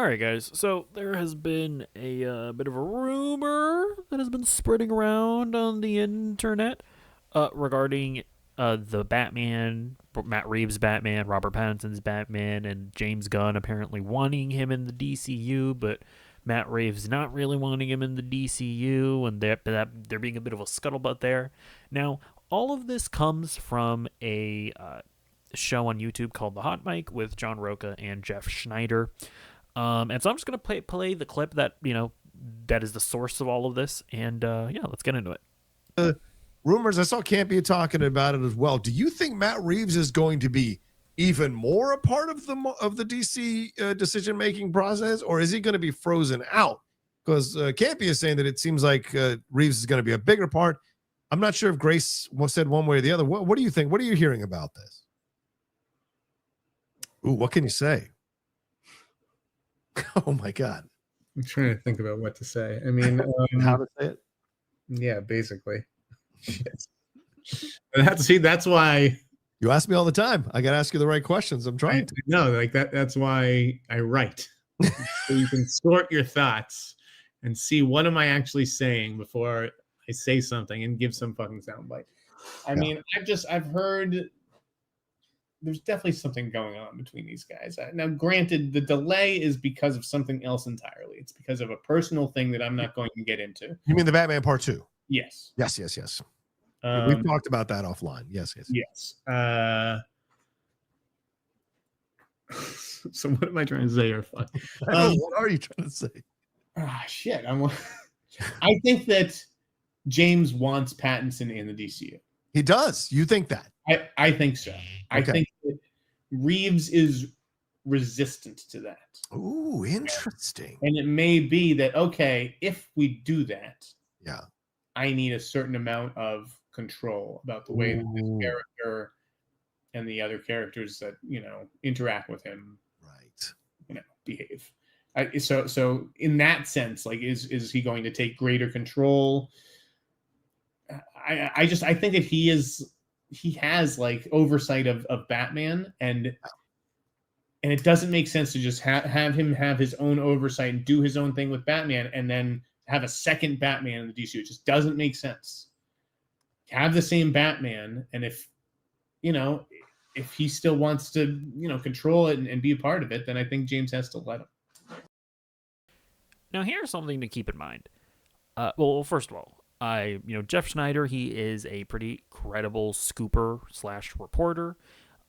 All right, guys. So there has been a bit of a rumor that has been spreading around on the internet regarding the Batman, Matt Reeves' Batman, Robert Pattinson's Batman, and James Gunn apparently wanting him in the DCU, but Matt Reeves not really wanting him in the DCU, and there being a bit of a scuttlebutt there. Now, all of this comes from a show on YouTube called The Hot Mic with John Roca and Jeff Schneider. And so I'm just gonna play the clip that that is the source of all of this, and yeah, let's get into it. Rumors. I saw Campy talking about it as well. Do you think Matt Reeves is going to be even more a part of the DC decision making process, or is he going to be frozen out? Because Campy is saying that it seems like Reeves is going to be a bigger part. I'm not sure if Grace said one way or the other. What do you think? What are you hearing about this? Ooh, what can you say? Oh my God. I'm trying to think about what to say. I mean, how to say it? Yeah, basically. Shit. That's why you ask me all the time. I got to ask you the right questions. I'm trying to. No, like that. That's why I write, so you can sort your thoughts and see what am I actually saying before I say something and give some fucking soundbite. I mean, I've heard. There's definitely something going on between these guys. Now, granted, the delay is because of something else entirely. It's because of a personal thing that I'm not going to get into. You mean the Batman Part 2? Yes. Yes. We've talked about that offline. Yes. So what am I trying to say here? What are you trying to say? Shit. I think that James wants Pattinson in the DCU. He does. You think that? I think so. Okay. I think that Reeves is resistant to that. Ooh, interesting. And it may be that, okay, if we do that, yeah, I need a certain amount of control about the way that this character and the other characters that, interact with him, behave. So in that sense, like, is he going to take greater control? I think that he has like oversight of Batman, and it doesn't make sense to just have him have his own oversight and do his own thing with Batman and then have a second Batman in the DCU. It just doesn't make sense. Have the same Batman, and if he still wants to control it and be a part of it, then I think James has to let him. Now, here's something to keep in mind. Well, first of all, Jeff Schneider, he is a pretty credible scooper / reporter.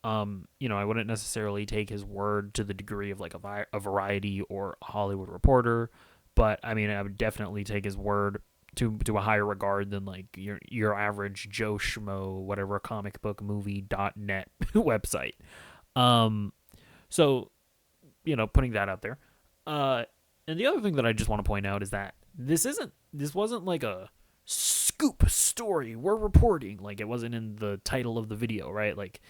I wouldn't necessarily take his word to the degree of like a Variety or a Hollywood Reporter, but I mean, I would definitely take his word to a higher regard than like your average Joe Schmo, whatever, comicbookmovie.net website. So, putting that out there. And the other thing that I just want to point out is that this wasn't like a scoop story we're reporting, like it wasn't in the title of the video, right? Like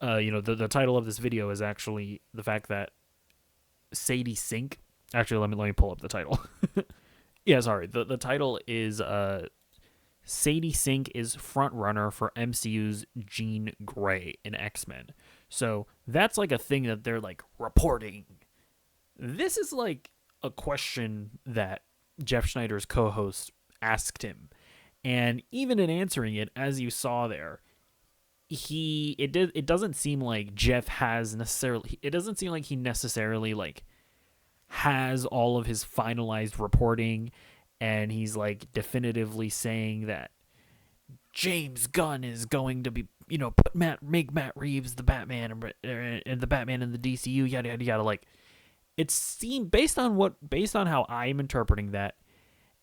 the title of this video is actually the fact that Sadie Sink, actually let me pull up the title. Yeah, sorry, the title is Sadie Sink is front runner for MCU's Jean Grey in X-Men. So that's like a thing that they're like reporting. This is like a question that Jeff Schneider's co-host asked him, and even in answering it, as you saw there, it doesn't seem like Jeff has necessarily. It doesn't seem like he necessarily like has all of his finalized reporting, and he's like definitively saying that James Gunn is going to be make Matt Reeves the Batman and the Batman in the DCU, yada yada yada. Like, it seemed based on how I'm interpreting that,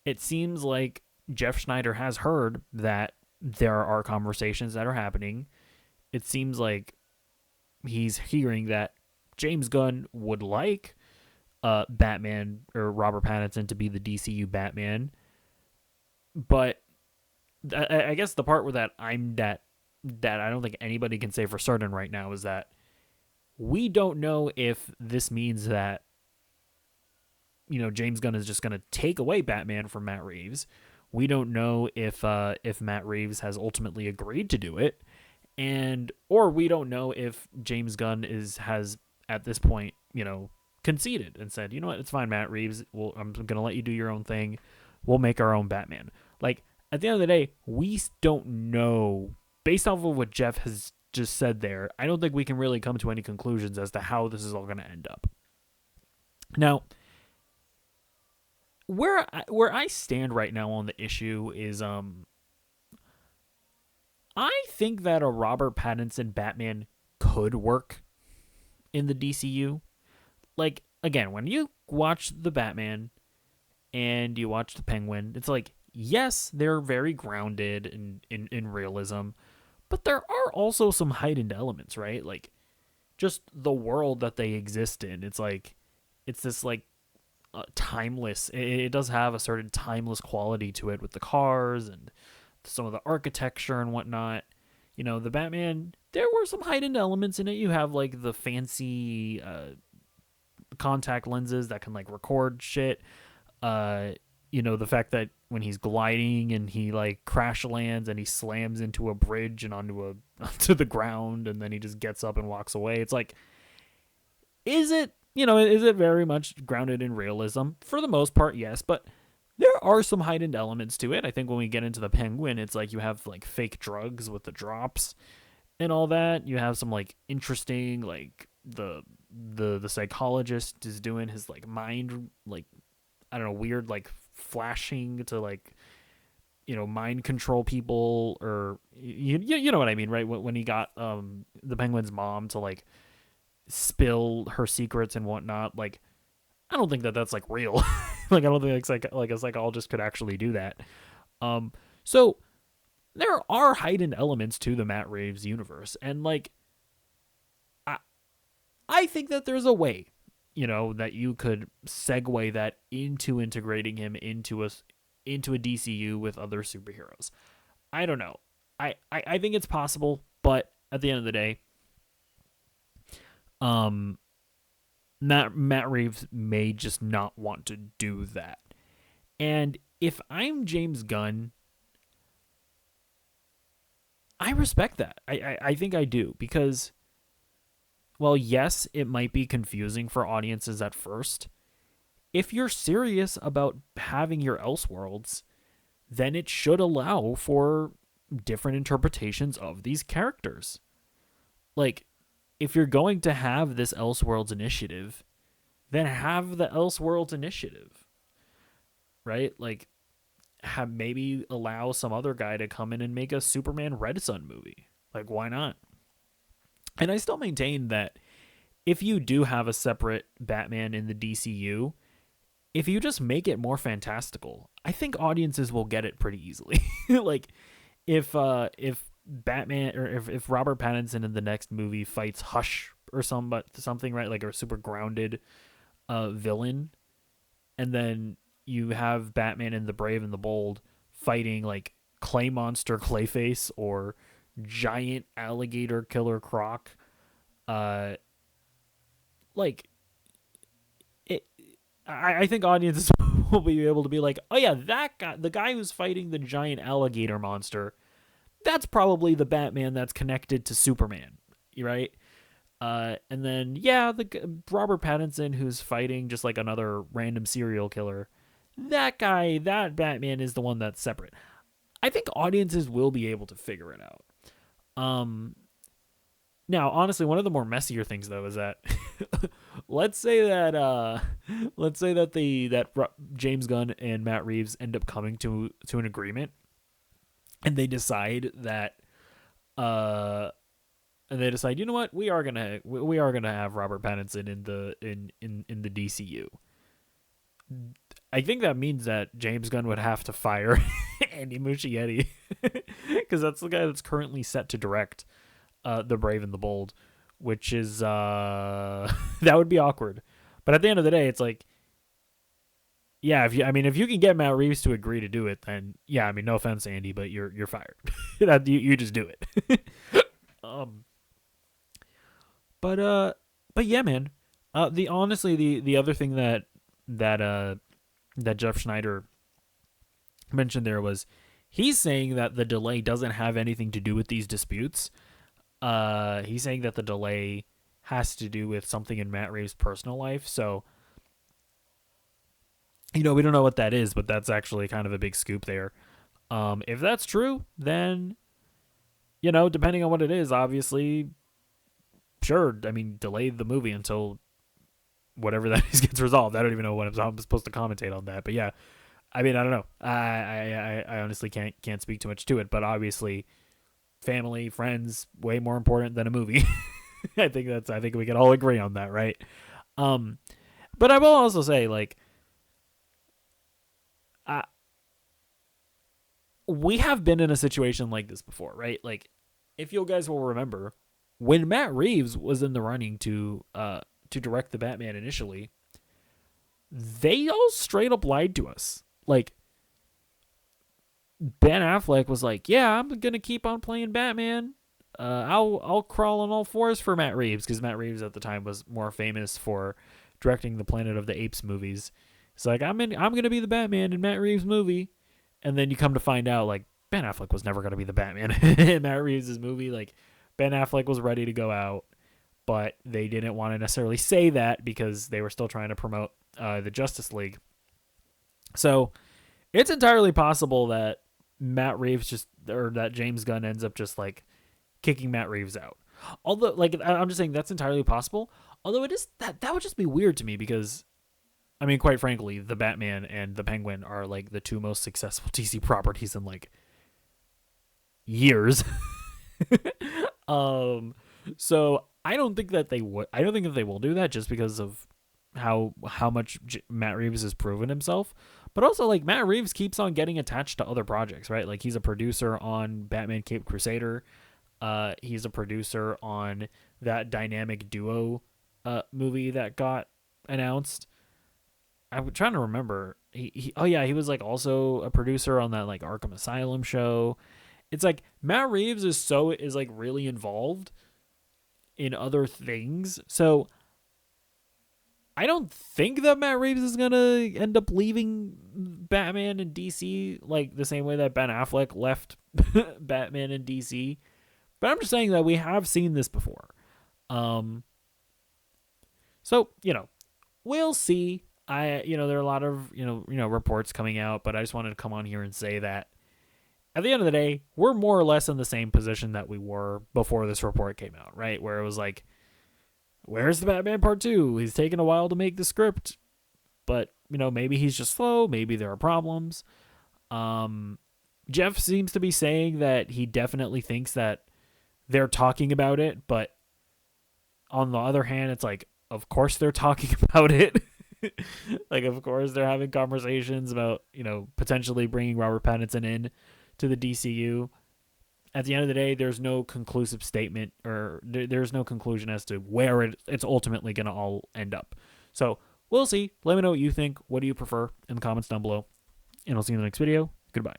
it seems like Jeff Schneider has heard that there are conversations that are happening. It seems like he's hearing that James Gunn would like Batman or Robert Pattinson to be the DCU Batman. But I guess the part where that I don't think anybody can say for certain right now is that we don't know if this means that James Gunn is just going to take away Batman from Matt Reeves. We don't know if Matt Reeves has ultimately agreed to do it, or we don't know if James Gunn has at this point conceded and said, you know what, it's fine, Matt Reeves. I'm gonna let you do your own thing. We'll make our own Batman. Like, at the end of the day, we don't know, based off of what Jeff has just said there, I don't think we can really come to any conclusions as to how this is all going to end up. Now, where I stand right now on the issue is, I think that a Robert Pattinson Batman could work in the DCU. Like, again, when you watch the Batman and you watch the Penguin, it's like, yes, they're very grounded in realism, but there are also some heightened elements, right? Like, just the world that they exist in. It's like, it's this, like, timeless. It does have a certain timeless quality to it with the cars and some of the architecture and whatnot. You know, the Batman, there were some heightened elements in it. You have, like, the fancy contact lenses that can, like, record shit. You know, the fact that when he's gliding and he, like, crash lands and he slams into a bridge and onto the ground, and then he just gets up and walks away. It's like, is it very much grounded in realism? For the most part, yes, but there are some heightened elements to it. I think when we get into the Penguin, it's like you have, like, fake drugs with the drops and all that. You have some, like, interesting, like, the psychologist is doing his, like, mind, like, I don't know, weird, like, flashing to, like, you know, mind control people, or you know what I mean, right? When he got the Penguin's mom to, like, spill her secrets and whatnot, like, I don't think that that's, like, real. Like, I don't think it's like a psychologist could actually do that. So there are heightened elements to the Matt Reeves universe, and, like, I think that there's a way, you know, that you could segue that into integrating him into a DCU with other superheroes. I don't know. I think it's possible, but at the end of the day, Matt Reeves may just not want to do that. And if I'm James Gunn, I respect that. I think I do, because, well, yes, it might be confusing for audiences at first. If you're serious about having your Elseworlds, then it should allow for different interpretations of these characters. Like, if you're going to have this Elseworlds initiative, then have the Elseworlds initiative, right? Like, maybe allow some other guy to come in and make a Superman Red Sun movie. Like, why not? And I still maintain that if you do have a separate Batman in the DCU, if you just make it more fantastical, I think audiences will get it pretty easily. Like, if Batman, or if Robert Pattinson in the next movie fights Hush or something, right? Like a super grounded villain, and then you have Batman in The Brave and the Bold fighting, like, Clay Monster Clayface or giant alligator killer Croc, like, it, I think audiences will be able to be like, oh yeah, that guy, the guy who's fighting the giant alligator monster, that's probably the Batman that's connected to Superman, right? And then, yeah, the Robert Pattinson who's fighting just, like, another random serial killer, that guy, that Batman is the one that's separate. I think audiences will be able to figure it out. Now, honestly, one of the more messier things, though, is that let's say that James Gunn and Matt Reeves end up coming to an agreement, and they decide that you know what, we are gonna have Robert Pattinson in the DCU. I think that means that James Gunn would have to fire Andy Muschietti, because that's the guy that's currently set to direct The Brave and the Bold, which is that would be awkward. But at the end of the day, it's like, yeah, if you can get Matt Reeves to agree to do it, then yeah, I mean, no offense, Andy, but you're fired. you just do it. But yeah, man. The other thing that Jeff Schneider mentioned there was, he's saying that the delay doesn't have anything to do with these disputes. He's saying that the delay has to do with something in Matt Reeves' personal life. So, we don't know what that is, but that's actually kind of a big scoop there. If that's true, then, depending on what it is, obviously, sure, I mean, delay the movie until whatever that is gets resolved. I don't even know what I'm supposed to commentate on that, but yeah, I mean, I don't know. I honestly can't speak too much to it, but obviously, family, friends, way more important than a movie. I think we can all agree on that, right? But I will also say, like, we have been in a situation like this before, right? Like, if you guys will remember, when Matt Reeves was in the running to direct the Batman initially, they all straight up lied to us. Like, Ben Affleck was like, "Yeah, I'm gonna keep on playing Batman. I'll crawl on all fours for Matt Reeves," because Matt Reeves at the time was more famous for directing the Planet of the Apes movies. It's like, I'm gonna be the Batman in Matt Reeves' movie, and then you come to find out, like, Ben Affleck was never gonna be the Batman in Matt Reeves' movie. Like, Ben Affleck was ready to go out, but they didn't want to necessarily say that because they were still trying to promote the Justice League. So it's entirely possible that that James Gunn ends up just like kicking Matt Reeves out. Although, like, I'm just saying that's entirely possible. Although it is that would just be weird to me because, I mean, quite frankly, the Batman and the Penguin are like the two most successful DC properties in like years. So I don't think that they would. I don't think that they will do that just because of how much Matt Reeves has proven himself. But also, like, Matt Reeves keeps on getting attached to other projects, right? Like, he's a producer on Batman Caped Crusader. He's a producer on that dynamic duo movie that got announced. I'm trying to remember. He was like also a producer on that like Arkham Asylum show. It's like Matt Reeves is like really involved in other things. So I don't think that Matt Reeves is going to end up leaving Batman and DC like the same way that Ben Affleck left Batman and DC. But I'm just saying that we have seen this before. So, we'll see. There are a lot of, reports coming out, but I just wanted to come on here and say that at the end of the day, we're more or less in the same position that we were before this report came out, right? Where it was like, where's the Batman Part 2? He's taken a while to make the script, but, maybe he's just slow. Maybe there are problems. Jeff seems to be saying that he definitely thinks that they're talking about it, but on the other hand, it's like, of course they're talking about it. Like, of course they're having conversations about, potentially bringing Robert Pattinson in to the DCU. At the end of the day, there's no conclusive statement or there's no conclusion as to where it's ultimately going to all end up. So we'll see. Let me know what you think. What do you prefer in the comments down below? And I'll see you in the next video. Goodbye.